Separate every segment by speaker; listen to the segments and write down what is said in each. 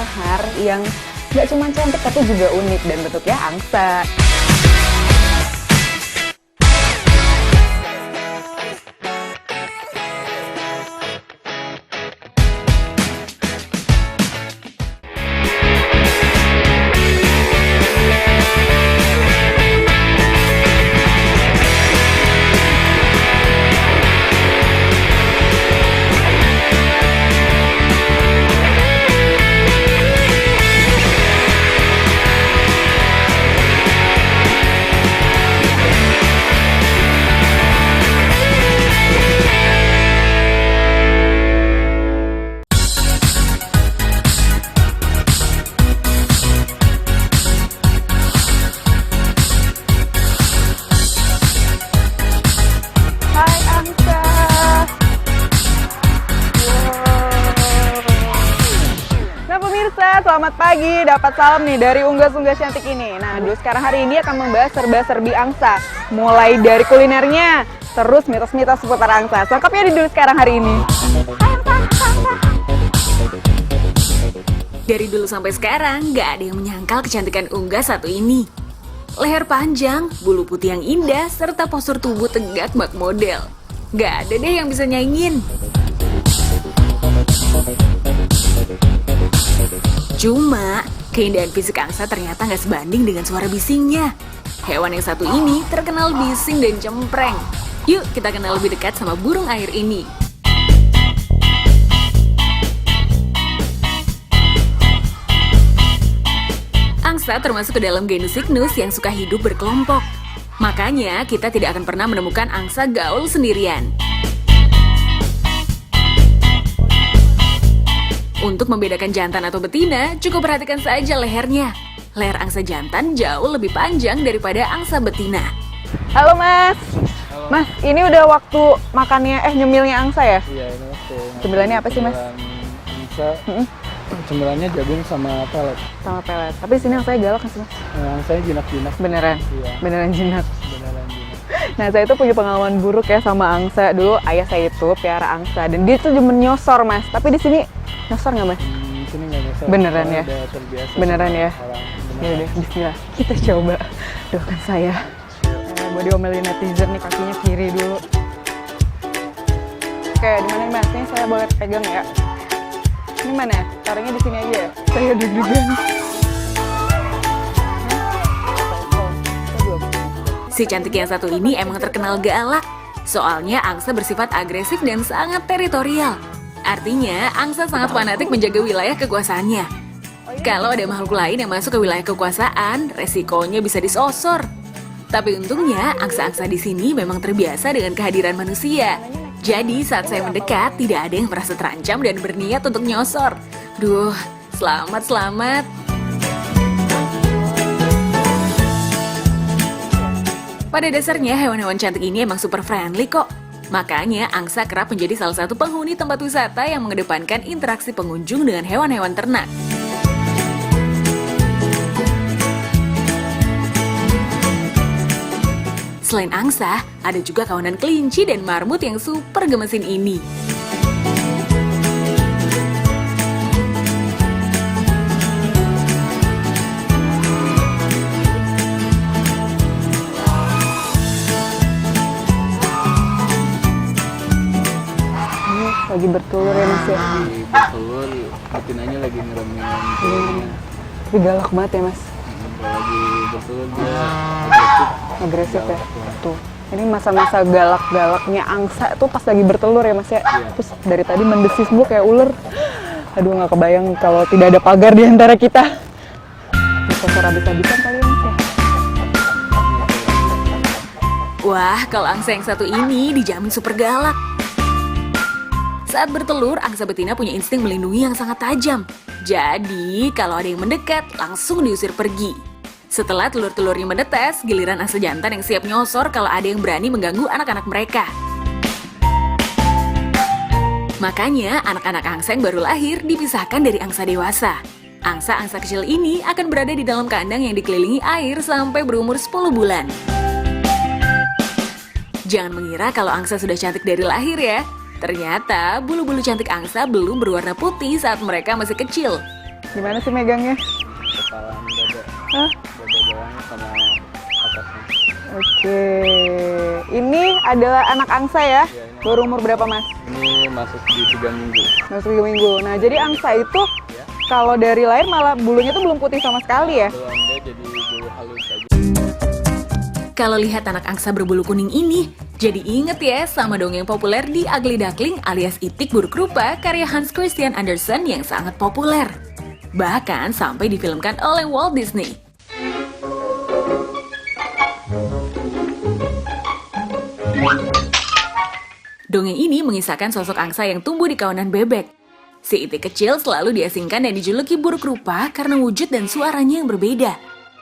Speaker 1: lahar yang nggak cuma cantik tapi juga unik dan bentuknya angsa. Selamat pagi, dapat salam nih dari unggas-unggas cantik ini. Nah, Dulu sekarang hari ini akan membahas serba-serbi angsa. Mulai dari kulinernya, terus mitos-mitos seputar angsa. Selengkapnya di Dulu sekarang hari ini.
Speaker 2: Dari dulu sampai sekarang, nggak ada yang menyangkal kecantikan unggas satu ini. Leher panjang, bulu putih yang indah, serta postur tubuh tegak bak model. Nggak ada deh yang bisa nyaingin. Cuma, keindahan fisik angsa ternyata nggak sebanding dengan suara bisingnya. Hewan yang satu ini terkenal bising dan cempreng. Yuk kita kenal lebih dekat sama burung air ini. Angsa termasuk ke dalam genus Cygnus yang suka hidup berkelompok. Makanya kita tidak akan pernah menemukan angsa gaul sendirian. Untuk membedakan jantan atau betina, cukup perhatikan saja lehernya. Leher angsa jantan jauh lebih panjang daripada angsa betina.
Speaker 1: Halo Mas.
Speaker 3: Halo.
Speaker 1: Mas, ini udah waktu makannya, nyemilnya angsa ya?
Speaker 3: Iya, ini waktu.
Speaker 1: Cemilannya apa sih, Mas?
Speaker 3: Angsa, cemilannya jagung sama pelet.
Speaker 1: Sama pelet. Tapi sini angsanya galak nggak sih Mas?
Speaker 3: Angsanya jinak-jinak.
Speaker 1: Beneran?
Speaker 3: Iya.
Speaker 1: Beneran jinak.
Speaker 3: Beneran jinak.
Speaker 1: Nah, saya itu punya pengalaman buruk ya sama angsa. Dulu ayah saya itu piara angsa dan dia tuh cuma nyosor Mas. Tapi di sini nyosor nggak Mas?
Speaker 3: Sini nggak nyosor.
Speaker 1: Beneran ya?
Speaker 3: Udah terbiasa.
Speaker 1: Beneran ya?
Speaker 3: Beneran.
Speaker 1: Ya udah, bismillah. Kita coba. Doakan saya. Gue diomelin netizen nih, kakinya kiri dulu. Oke, di mana nih Mas? Ini saya boleh pegang ya. Ini mana? Taruhnya di sini aja ya. Saya deg-degan.
Speaker 2: Si cantik yang satu ini emang terkenal galak. Soalnya angsa bersifat agresif dan sangat teritorial. Artinya, angsa sangat fanatik menjaga wilayah kekuasaannya. Kalau ada makhluk lain yang masuk ke wilayah kekuasaan, resikonya bisa disosor. Tapi untungnya, angsa-angsa di sini memang terbiasa dengan kehadiran manusia. Jadi, saat saya mendekat, tidak ada yang merasa terancam dan berniat untuk nyosor. Duh, selamat. Pada dasarnya, hewan-hewan cantik ini emang super friendly kok. Makanya, angsa kerap menjadi salah satu penghuni tempat wisata yang mengedepankan interaksi pengunjung dengan hewan-hewan ternak. Selain angsa, ada juga kawanan kelinci dan marmut yang super gemesin ini.
Speaker 1: Lagi bertelur ya Mas ya?
Speaker 3: Bertelur, betinanya lagi ngeremin telurnya.
Speaker 1: Tapi galak banget ya Mas?
Speaker 3: Lagi bertelur dia
Speaker 1: Agresif ya? Tuh. Ini masa-masa galak-galaknya angsa tuh pas lagi bertelur ya Mas ya?
Speaker 3: Iya.
Speaker 1: Terus dari tadi mendesis mulu kayak ular. Aduh, nggak kebayang kalau tidak ada pagar di antara kita. Bisa habis-habisan kali ya Mas ya?
Speaker 2: Wah, kalau angsa yang satu ini dijamin super galak. Saat bertelur, angsa betina punya insting melindungi yang sangat tajam. Jadi, kalau ada yang mendekat, langsung diusir pergi. Setelah telur-telurnya menetes, giliran angsa jantan yang siap nyosor kalau ada yang berani mengganggu anak-anak mereka. Makanya, anak-anak angsa yang baru lahir dipisahkan dari angsa dewasa. Angsa-angsa kecil ini akan berada di dalam kandang yang dikelilingi air sampai berumur 10 bulan. Jangan mengira kalau angsa sudah cantik dari lahir ya. Ternyata bulu-bulu cantik angsa belum berwarna putih saat mereka masih kecil.
Speaker 1: Gimana sih megangnya?
Speaker 3: kepala dada,
Speaker 1: Hah?
Speaker 3: dada bawahnya sama atasnya.
Speaker 1: Oke. Ini adalah anak angsa ya?
Speaker 3: Iya, ini
Speaker 1: Baru umur berapa Mas?
Speaker 3: Ini masuk di 3 minggu.
Speaker 1: Masuk 3 minggu. Nah, jadi angsa itu
Speaker 3: Ya,
Speaker 1: kalau dari lahir malah bulunya tuh belum putih sama sekali ya?
Speaker 3: belum, dia jadi bulu halus aja.
Speaker 2: Kalau lihat anak angsa berbulu kuning ini, jadi inget ya sama dongeng populer di Ugly Duckling alias Itik Buruk Rupa karya Hans Christian Andersen yang sangat populer. Bahkan sampai difilmkan oleh Walt Disney. Dongeng ini mengisahkan sosok angsa yang tumbuh di kawanan bebek. Si Itik kecil selalu diasingkan dan dijuluki buruk rupa karena wujud dan suaranya yang berbeda.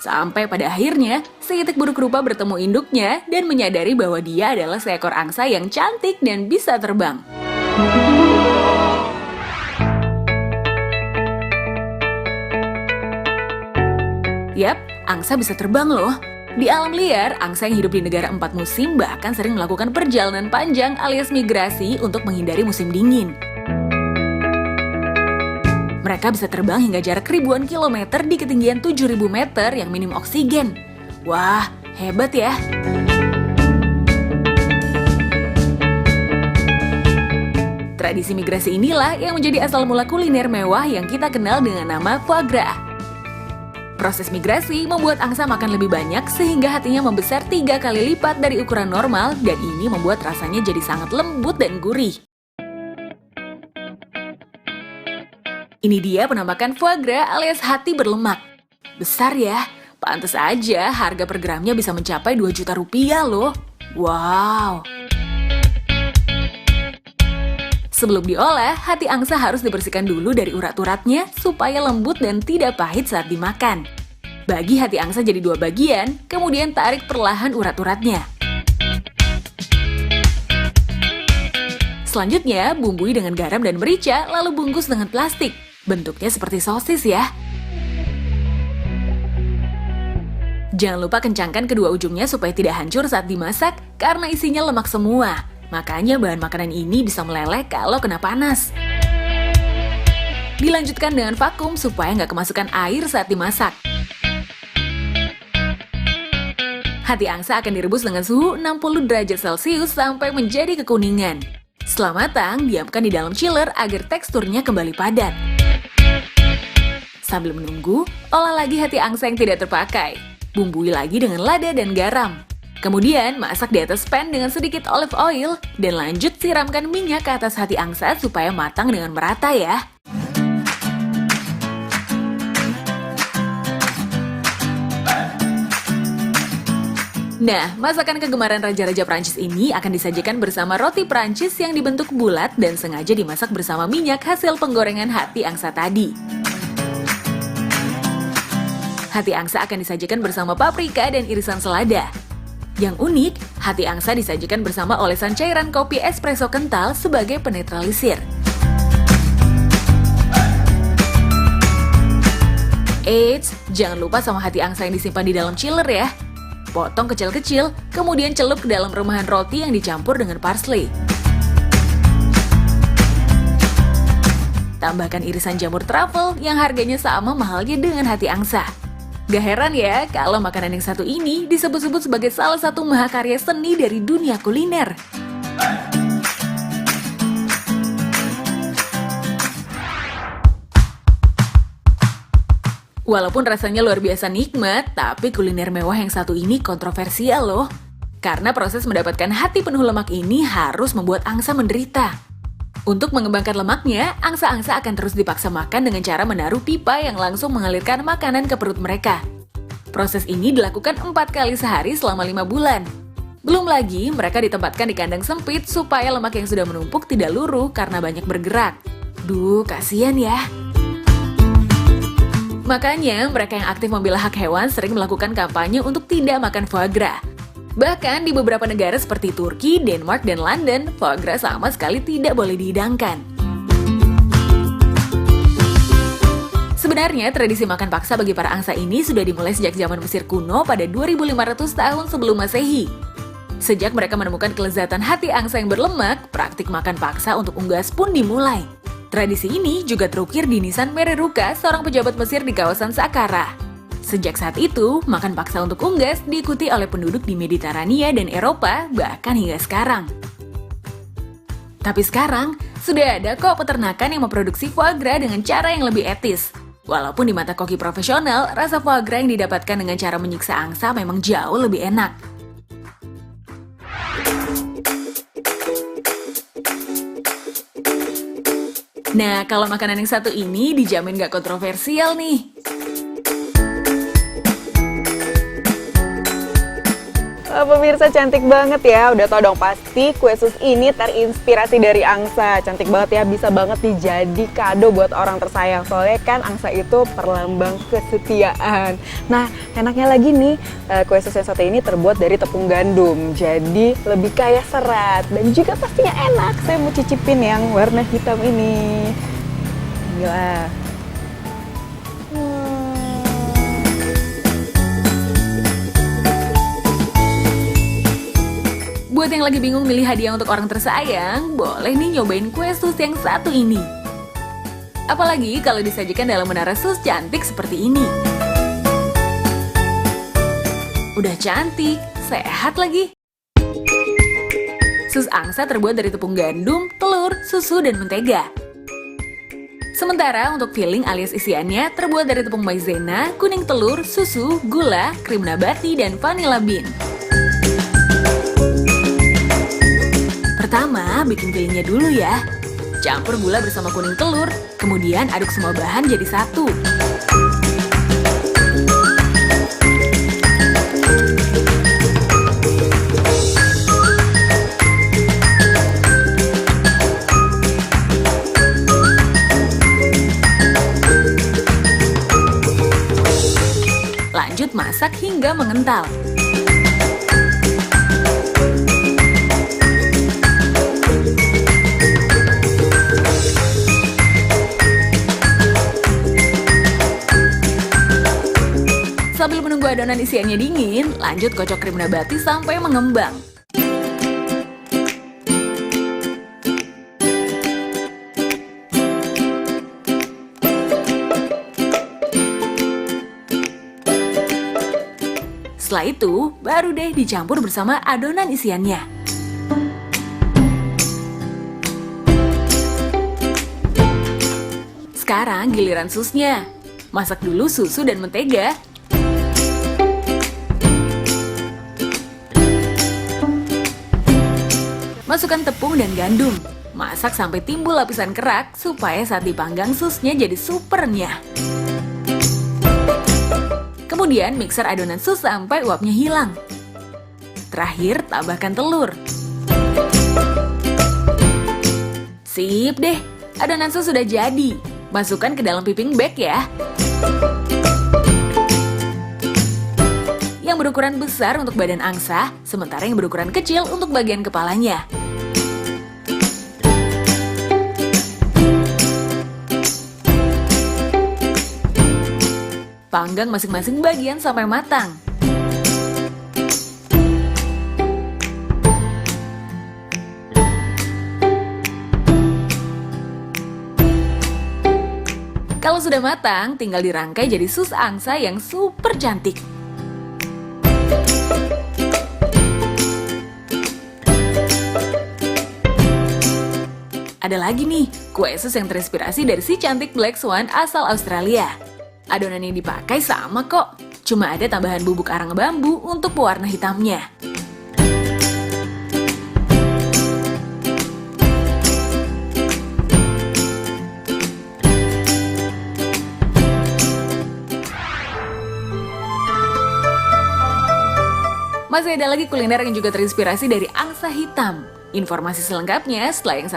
Speaker 2: Sampai pada akhirnya, si Itik buruk rupa bertemu induknya dan menyadari bahwa dia adalah seekor angsa yang cantik dan bisa terbang. Yap, angsa bisa terbang loh. Di alam liar, angsa yang hidup di negara 4 musim bahkan sering melakukan perjalanan panjang alias migrasi untuk menghindari musim dingin. Mereka bisa terbang hingga jarak ribuan kilometer di ketinggian 7.000 meter yang minim oksigen. Wah, hebat ya! Tradisi migrasi inilah yang menjadi asal mula kuliner mewah yang kita kenal dengan nama foie gras. Proses migrasi membuat angsa makan lebih banyak sehingga hatinya membesar 3 kali lipat dari ukuran normal dan ini membuat rasanya jadi sangat lembut dan gurih. Ini dia penampakan foie gras alias hati berlemak. Besar ya, pantas aja harga per gramnya bisa mencapai 2 juta rupiah loh. Wow! Sebelum diolah, hati angsa harus dibersihkan dulu dari urat-uratnya supaya lembut dan tidak pahit saat dimakan. Bagi hati angsa jadi 2 bagian, kemudian tarik perlahan urat-uratnya. Selanjutnya, bumbui dengan garam dan merica lalu bungkus dengan plastik. Bentuknya seperti sosis ya. Jangan lupa kencangkan kedua ujungnya supaya tidak hancur saat dimasak karena isinya lemak semua. Makanya bahan makanan ini bisa meleleh kalau kena panas. Dilanjutkan dengan vakum supaya nggak kemasukan air saat dimasak. Hati angsa akan direbus dengan suhu 60 derajat Celcius sampai menjadi kekuningan. Setelah matang, diamkan di dalam chiller agar teksturnya kembali padat. Sambil menunggu, olah lagi hati angsa yang tidak terpakai. Bumbui lagi dengan lada dan garam. Kemudian, masak di atas pan dengan sedikit olive oil dan lanjut siramkan minyak ke atas hati angsa supaya matang dengan merata ya. Nah, masakan kegemaran raja-raja Prancis ini akan disajikan bersama roti Prancis yang dibentuk bulat dan sengaja dimasak bersama minyak hasil penggorengan hati angsa tadi. Hati angsa akan disajikan bersama paprika dan irisan selada. Yang unik, hati angsa disajikan bersama olesan cairan kopi espresso kental sebagai penetralisir. Eits, jangan lupa sama hati angsa yang disimpan di dalam chiller ya. Potong kecil-kecil, kemudian celup ke dalam remahan roti yang dicampur dengan parsley. Tambahkan irisan jamur truffle yang harganya sama mahalnya dengan hati angsa. Gak heran ya kalau makanan yang satu ini disebut-sebut sebagai salah satu mahakarya seni dari dunia kuliner. Walaupun rasanya luar biasa nikmat, tapi kuliner mewah yang satu ini kontroversial loh. Karena proses mendapatkan hati penuh lemak ini harus membuat angsa menderita. Untuk mengembangkan lemaknya, angsa-angsa akan terus dipaksa makan dengan cara menaruh pipa yang langsung mengalirkan makanan ke perut mereka. Proses ini dilakukan 4 kali sehari selama 5 bulan. Belum lagi, mereka ditempatkan di kandang sempit supaya lemak yang sudah menumpuk tidak luruh karena banyak bergerak. Duh, kasihan ya. Makanya, mereka yang aktif membela hak hewan sering melakukan kampanye untuk tidak makan foie gras. Bahkan di beberapa negara seperti Turki, Denmark, dan London, foie gras sama sekali tidak boleh dihidangkan. Sebenarnya, tradisi makan paksa bagi para angsa ini sudah dimulai sejak zaman Mesir kuno pada 2500 tahun sebelum Masehi. Sejak mereka menemukan kelezatan hati angsa yang berlemak, praktik makan paksa untuk unggas pun dimulai. Tradisi ini juga terukir di nisan Mereruka, seorang pejabat Mesir di kawasan Saqqara. Sejak saat itu, makan paksa untuk unggas diikuti oleh penduduk di Mediterania dan Eropa, bahkan hingga sekarang. Tapi sekarang, sudah ada kok peternakan yang memproduksi foie gras dengan cara yang lebih etis. Walaupun di mata koki profesional, rasa foie gras yang didapatkan dengan cara menyiksa angsa memang jauh lebih enak. Nah, kalau makanan yang satu ini dijamin gak kontroversial nih.
Speaker 1: Pemirsa, cantik banget ya. Udah tau dong pasti kue sus ini terinspirasi dari angsa. Cantik banget ya, bisa banget dijadi kado buat orang tersayang. Soalnya kan angsa itu perlambang kesetiaan. Nah, enaknya lagi nih, kue sus yang satu ini terbuat dari tepung gandum. Jadi lebih kaya serat dan juga pastinya enak. Saya mau cicipin yang warna hitam ini. Gila.
Speaker 2: Buat yang lagi bingung milih hadiah untuk orang tersayang, boleh nih nyobain kue sus yang satu ini. Apalagi kalau disajikan dalam menara sus cantik seperti ini. Udah cantik, sehat lagi. Sus angsa terbuat dari tepung gandum, telur, susu, dan mentega. Sementara untuk filling alias isiannya terbuat dari tepung maizena, kuning telur, susu, gula, krim nabati, dan vanilla bean. Pertama, bikin fillingnya dulu ya. Campur gula bersama kuning telur, kemudian aduk semua bahan jadi satu. Lanjut masak hingga mengental. Sambil menunggu adonan isiannya dingin, lanjut kocok krim nabati sampai mengembang. Setelah itu, baru deh dicampur bersama adonan isiannya. Sekarang giliran susnya. Masak dulu susu dan mentega. Masukkan tepung dan gandum. Masak sampai timbul lapisan kerak supaya saat dipanggang susnya jadi super renyah. Kemudian mixer adonan sus sampai uapnya hilang. Terakhir tambahkan telur. Sip deh, adonan sus sudah jadi. Masukkan ke dalam piping bag ya. Yang berukuran besar untuk badan angsa, sementara yang berukuran kecil untuk bagian kepalanya. Panggang masing-masing bagian sampai matang. Kalau sudah matang, tinggal dirangkai jadi sus angsa yang super cantik. Ada lagi nih, kue sus yang terinspirasi dari si cantik Black Swan asal Australia. Adonan yang dipakai sama kok, cuma ada tambahan bubuk arang bambu untuk pewarna hitamnya. Masih ada lagi kuliner yang juga terinspirasi dari angsa hitam. Informasi selengkapnya setelah yang satu